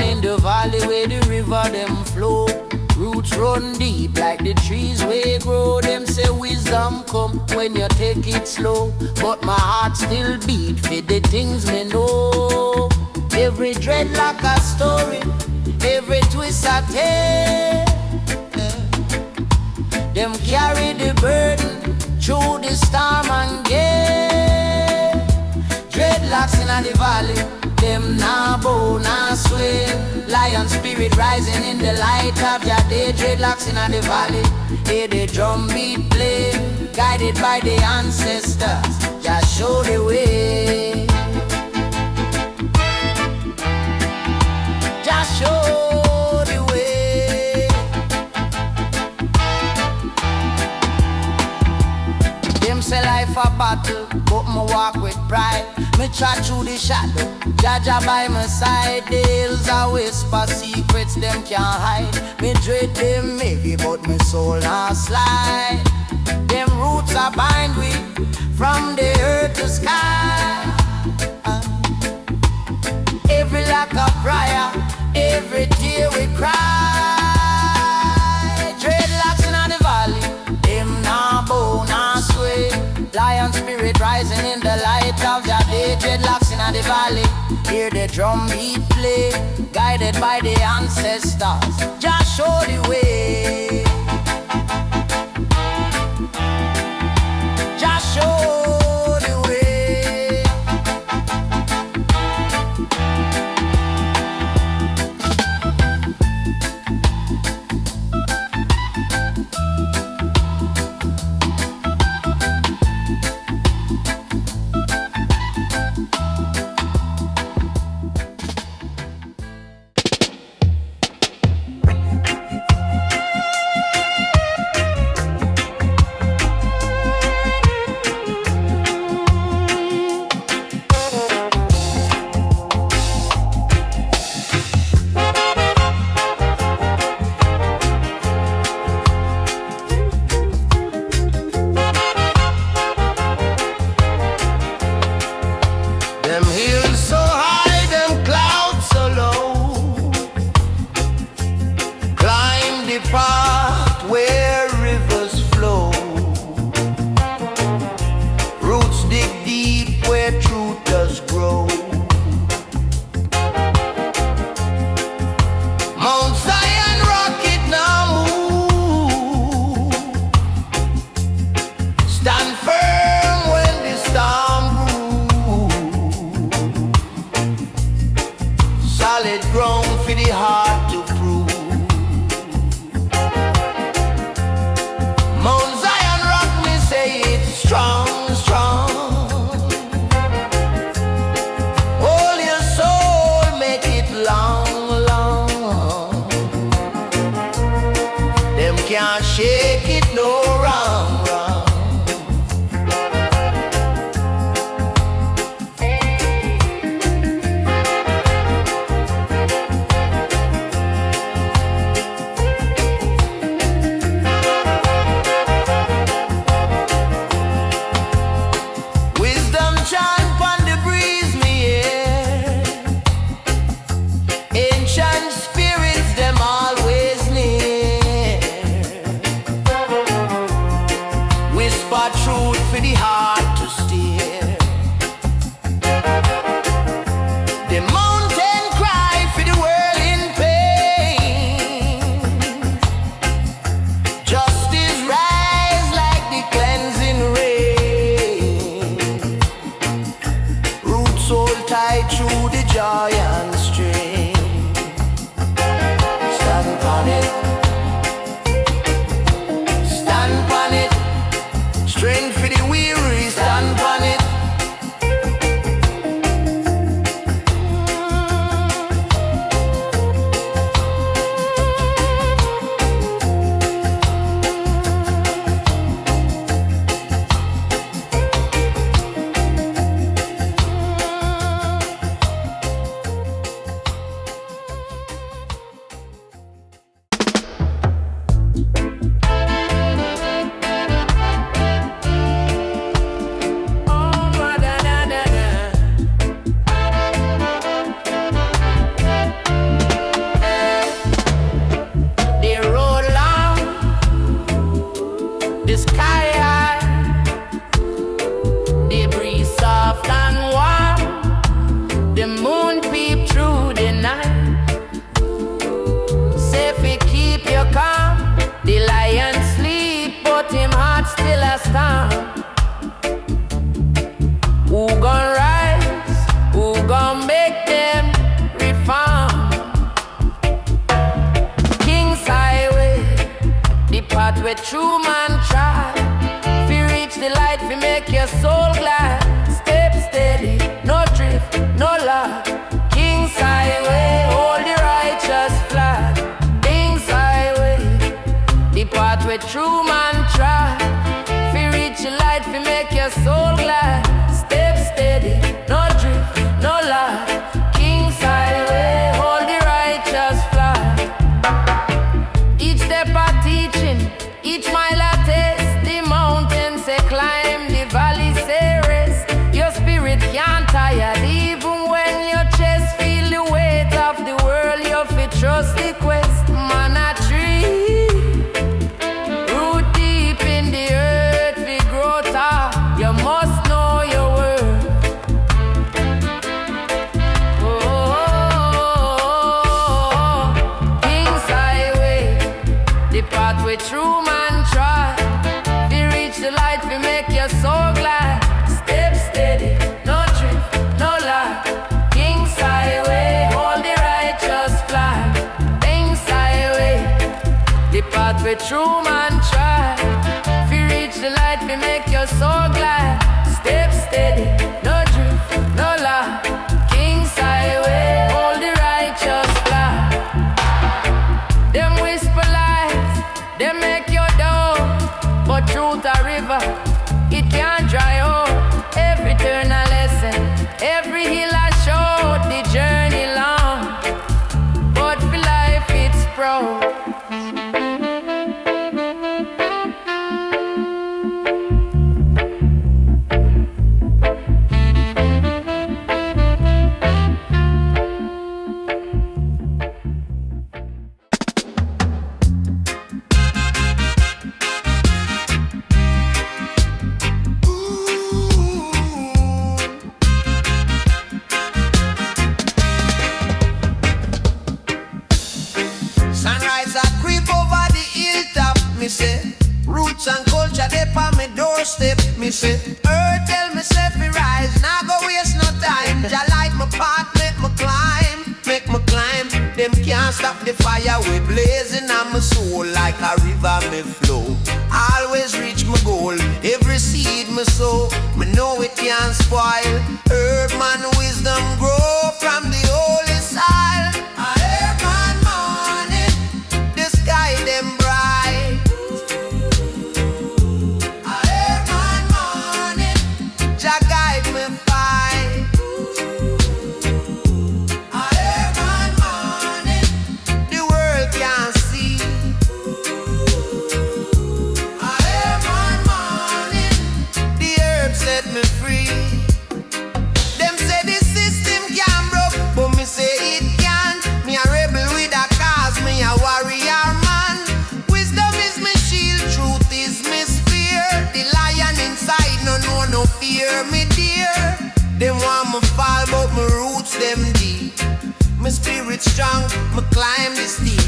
in the valley where the river them flow. Roots run deep like the trees we grow. Them say wisdom come when you take it slow. But my heart still beat for the things me know. Every dreadlock a story, every twist a tale. Them carry the burden through the storm and gale. Dreadlocks in the valley, them nah bow, nah sway. Lion spirit rising in the light of your day. Dreadlocks in the valley, hear the drum beat play. Guided by the ancestors, just show the way. Just show the way. Them say life a battle, but me walk with pride. Me try through the shadow, Jah by my side. The hills a whisper secrets them can't hide. Me dread them maybe, but me soul not slide. Them roots are bind we from the earth to sky. Every lack of prayer, every tear we cry. Dreadlocks in the valley, them nah bow, nah sway. Lion spirit rising in the light of your day. Dreadlocks in the valley, hear the drum beat play. Guided by the ancestors, just show the way. Just show the way. true man try. Fi reach the light, fi make your soul glad. Step steady, no drift, no lag. King's highway, hold the righteous flag. King's highway, the path where true man try. Fi reach the light, fi make your soul glad. Step steady, no drift, no lag. King's highway, hold the righteous flag. Each step a teaching, each mile a test. The mountain say climb, the valley say rest. Your spirit can't tire, even when your chest feel the weight of the world. You fit trust the quest. Man a tree, root deep in the earth, we grow tall. You must know your worth. Oh, King's highway, the path where true man try. We reach the light, we make your soul glad. Step steady, no drift, no lag. King's highway, hold the righteous flag. King's highway, the path where true man try. We reach the light, we make your soul glad. Step steady, no drift, no lag. King's highway, hold the righteous flag. Them whisper lies, they make you down, but truth a river, it can't dry out. Every turn a lesson, every hill a show. The journey long, but for life it's proud. Sunrise I creep over the hilltop, me say. Roots and culture they on me doorstep, me say. Earth tell me say fi rise, now go waste no time. Jah light my path, make me climb, make me climb. Them can't stop the fire we blazing on my soul like a river me flow. Always reach my goal, every seed me sow. Me know it can't spoil. Herbman wisdom grow from the holy soil. Herbman morning, the sky them bright. Herbman morning, Jah guide me fight. Herbman morning, the world can't see. Herbman morning, the herb set me free. Them say the system can broke, but me say it can't. Me a rebel with a cause, me a warrior man. Wisdom is my shield, truth is my spear. The lion inside no know no fear, me dear. Them want me fall, but my roots them deep. My spirit strong, me climb the steep.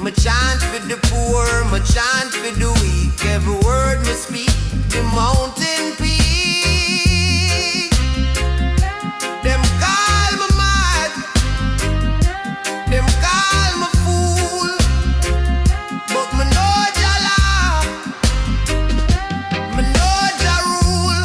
Me chant for the poor, me chant for the weak. Every word me speak, the mountain peak. Them call me mad, them call me fool, but me know Jah law, me know Jah rule.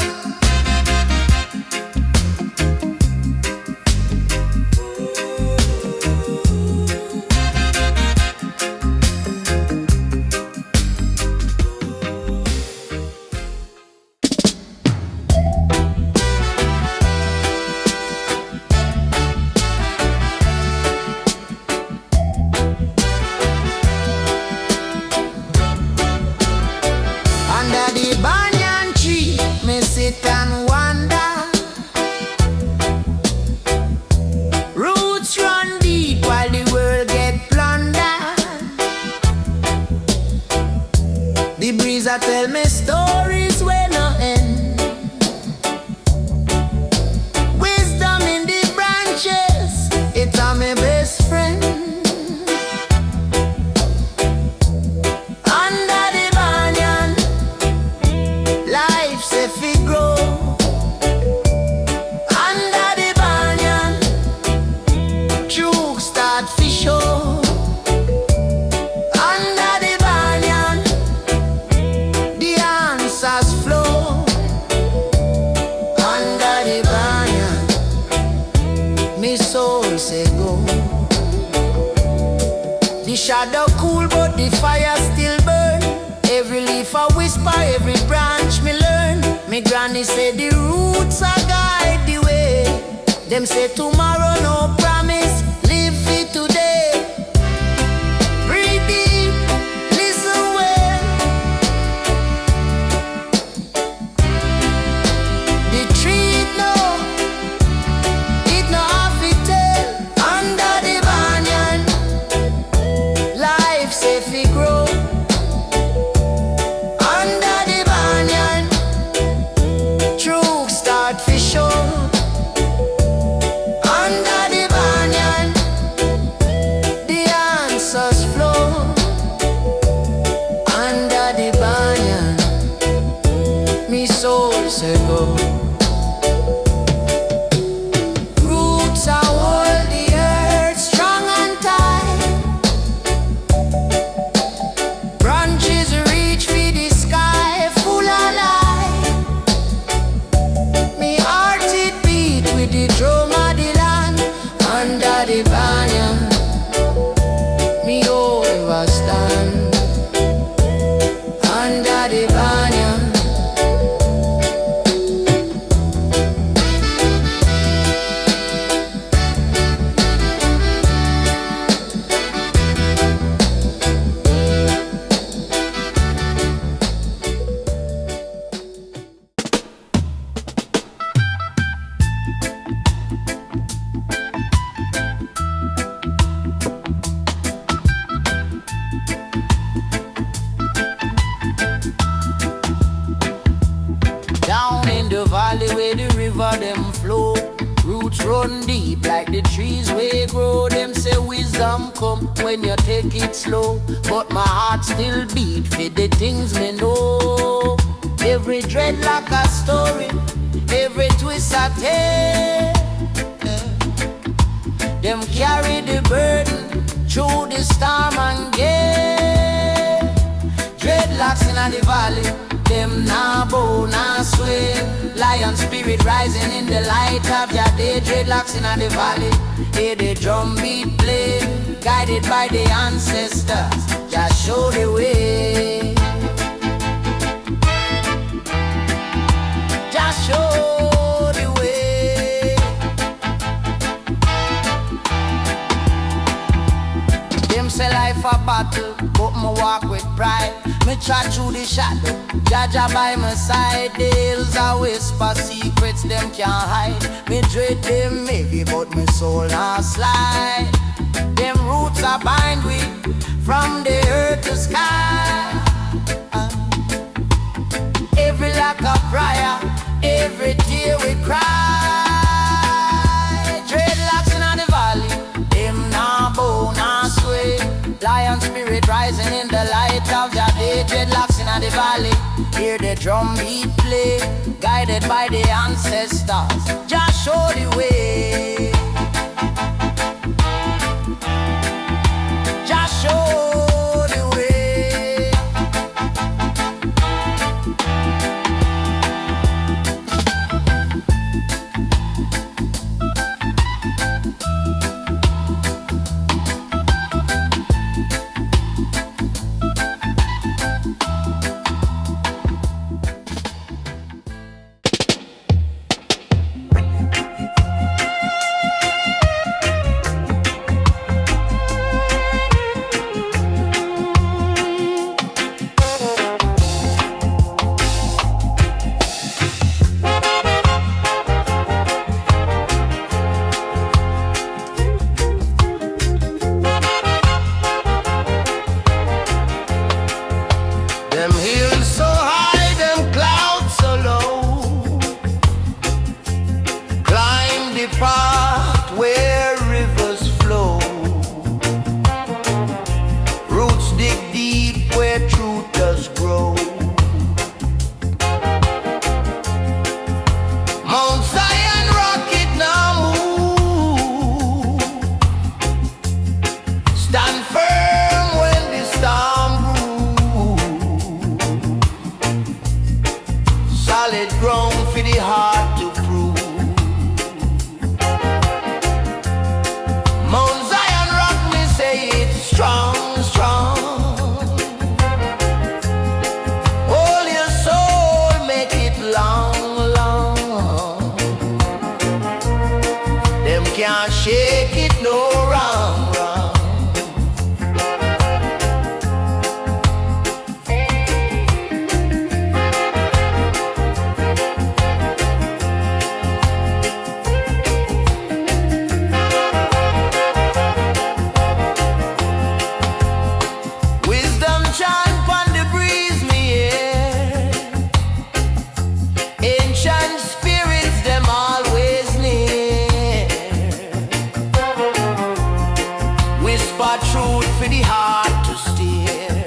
Under the banyan tree, me sit and wonder. Roots run deep while the world get plundered. The breeze a tell me stories where no end. Wisdom in the branches, it's a me best friend. Under the banyan, life say fi grow. Under the banyan, truth start fi show. Under the banyan, The shadow cool but the fire still burn. Every leaf a whisper, every branch me learn. Me granny say the roots a guide the way. Them say tomorrow no promise, live it today. Breathe deep, listen well. The tree it no have it tell. Under the banyan, life safe fi grow. Under the banyan, truth start fi show. Under the banyan, the answers flow. Under the banyan, me soul say go. Roots are hold the earth strong and tight. Branches reach for the sky full of light. Me heart it beat with the drum of the land. Under the banyan, me over stand. Under the banyan. Down in the valley where the river them flow, roots run deep like the trees we grow. Them say wisdom come when you take it slow, but my heart still beat for the things me know. Every dreadlock a story, every twist a tale. Them carry the burden through the storm and gale. Dreadlocks in the valley, them nah bow, nah sway. Lion spirit rising in the light of your day. Dreadlocks in the valley, hear the drum beat play. Guided by the ancestors, just show the way. Just show the way. Them say life a battle, but me walk with pride. Me try through the shadow, Jah by my side. The hills a whisper secrets them can't hide. Me dread them maybe, but me soul not slide. Them roots are bind we from the earth to sky. Every lack of prayer, every tear we cry. Dreadlocks in the valley, them nah bow, nah sway. Lion spirit rising in the light of your day. Dreadlocks in the valley, hear the drum beat play. Guided by the ancestors, just show the way. Just show the way. whisper truth for the heart to steer.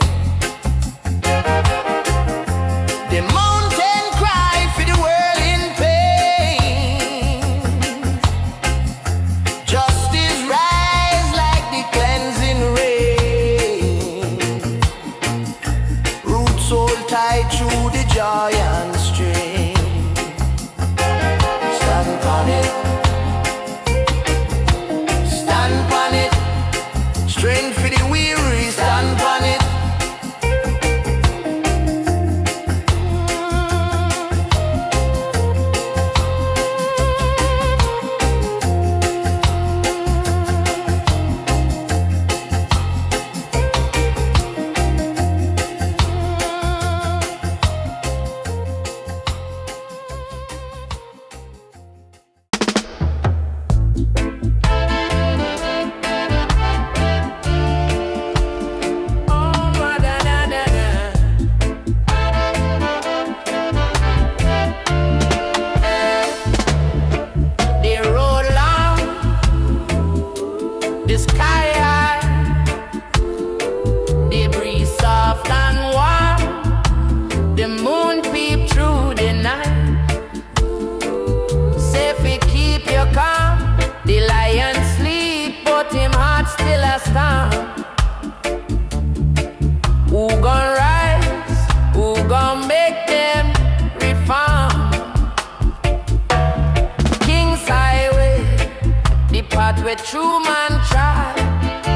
The mountain cry for the world in pain. Justice rise like the cleansing rain. Roots hold tight through the joy and strain. Stand upon it. Stand upon it. Strength for the weary. Stand upon it. They roll on the sky high. The breeze soft and warm. The moon peep through the night. Safe it keep you calm. The lion sleep, but him heart still a storm. Who gon' rise? Who gon' make them reform? King's Highway, the path where true man try.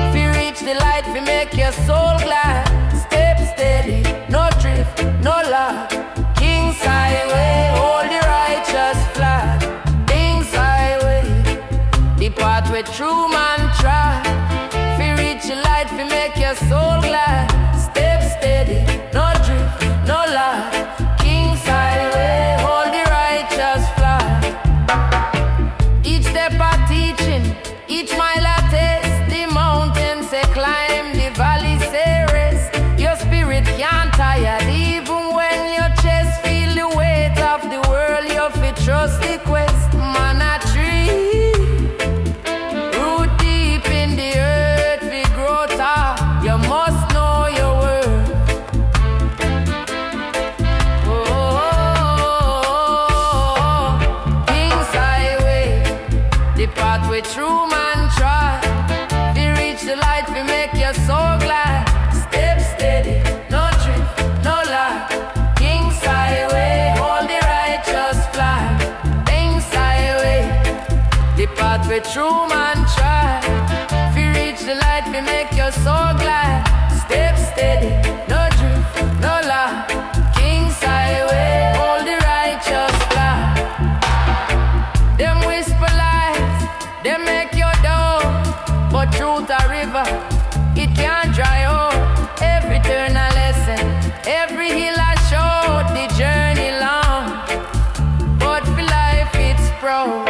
If you reach the light, we make your soul glad. Step steady, no drift, no lag. King's Highway, hold the righteous flag. King's Highway, the path where true man try. If you reach the light, we make your soul glad. Step steady, no drift, no lag. King's Highway, hold the righteous flag. Each step a teaching, each mile a taste. The mountain say climb, the valley say rest. Your spirit can't tire, even when your chest feel the weight of the world. You fit trust the quest. Man a tree, root deep in the earth, we grow tall. You must know your worth. Oh, King's Highway, the path where true man try. We reach the light, we make you so glad. Step steady, no drift, no lag. King's Highway, hold the righteous flag. King's Highway, the path where true man try. We reach the light, we make you so glad. Step steady, no drift, no lag. King's Highway, hold the righteous flag. Them whisper lies, they make you down. But truth a river, it can't dry out. Every turn a lesson, every hill a show. The journey long, but for life it's proud.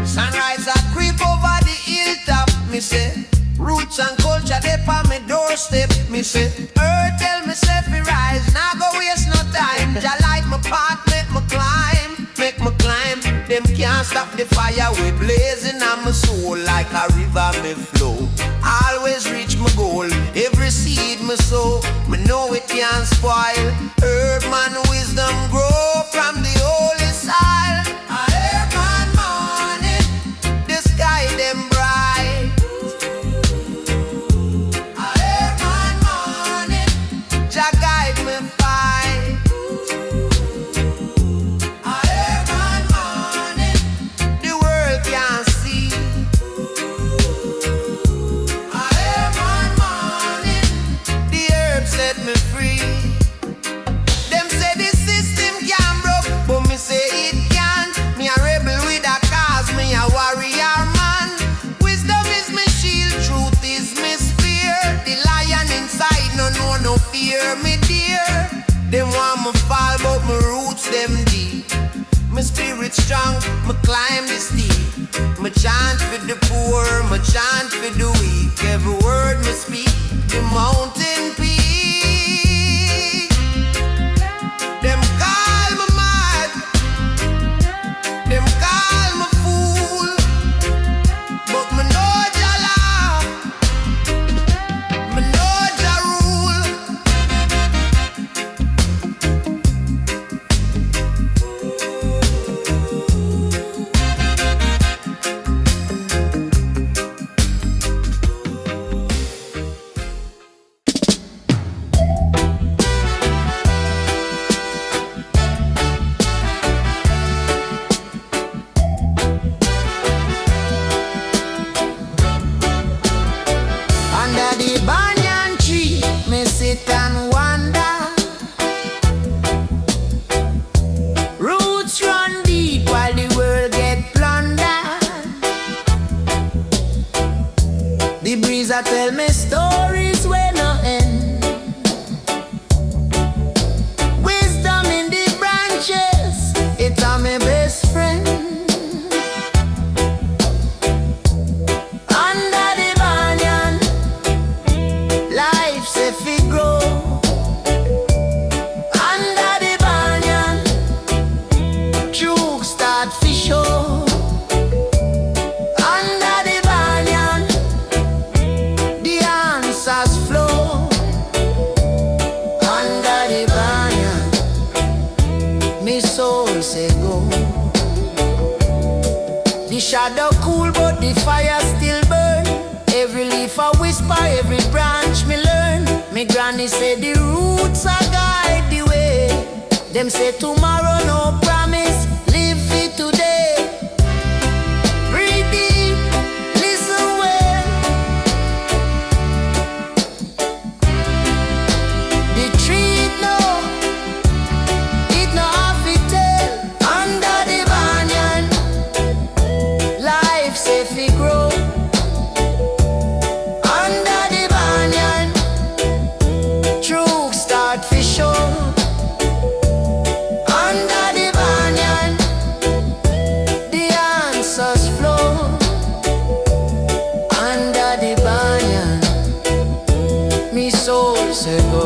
Sunrise a creep over the hilltop, me say. Roots and culture they on me doorstep, me say. Earth tell me say fi rise, now go waste no time. Jah light my path, make me climb, make me climb. Them can't stop the fire we blazing on my soul like a river me flow. Always reach my goal, every seed me sow, me know it can't spoil. Herbman wisdom grow from the holy soil. A Herbman morning, the sky them bright. A Herbman morning, Jah guide me fight. A Herbman morning, the world can't see. A Herbman morning, the herb set me free. Them say the system fear me dear. Them want me fall, but my roots them deep. My spirit strong, me climb the steep. Me chant for the poor, me chant for the weak. Every word me speak, the mountain peak. Them call me mad, them call me fool, but me know Jah law, me know Jah rule. Under the banyan tree, me sit and wonder. Roots run deep while the world get plundered. The breeze a tell me stories where no end. Wisdom in the branches, it's a me best friend. Under the banyan, life say fi grow. Under the banyan, truth start fi show. Under the banyan, the answers flow. Under the banyan, me soul say go. The shadow cool but the fire still burn. Every leaf a whisper, every branch me learn. Me granny say the roots a guide the way. Them say tomorrow no promise, live it today. Breathe deep, listen well. The tree it no have to tell. Under the banyan, life say fi grow. Under the banyan, truth start fi show. Under the banyan, the answers flow. Under the banyan, me soul say go.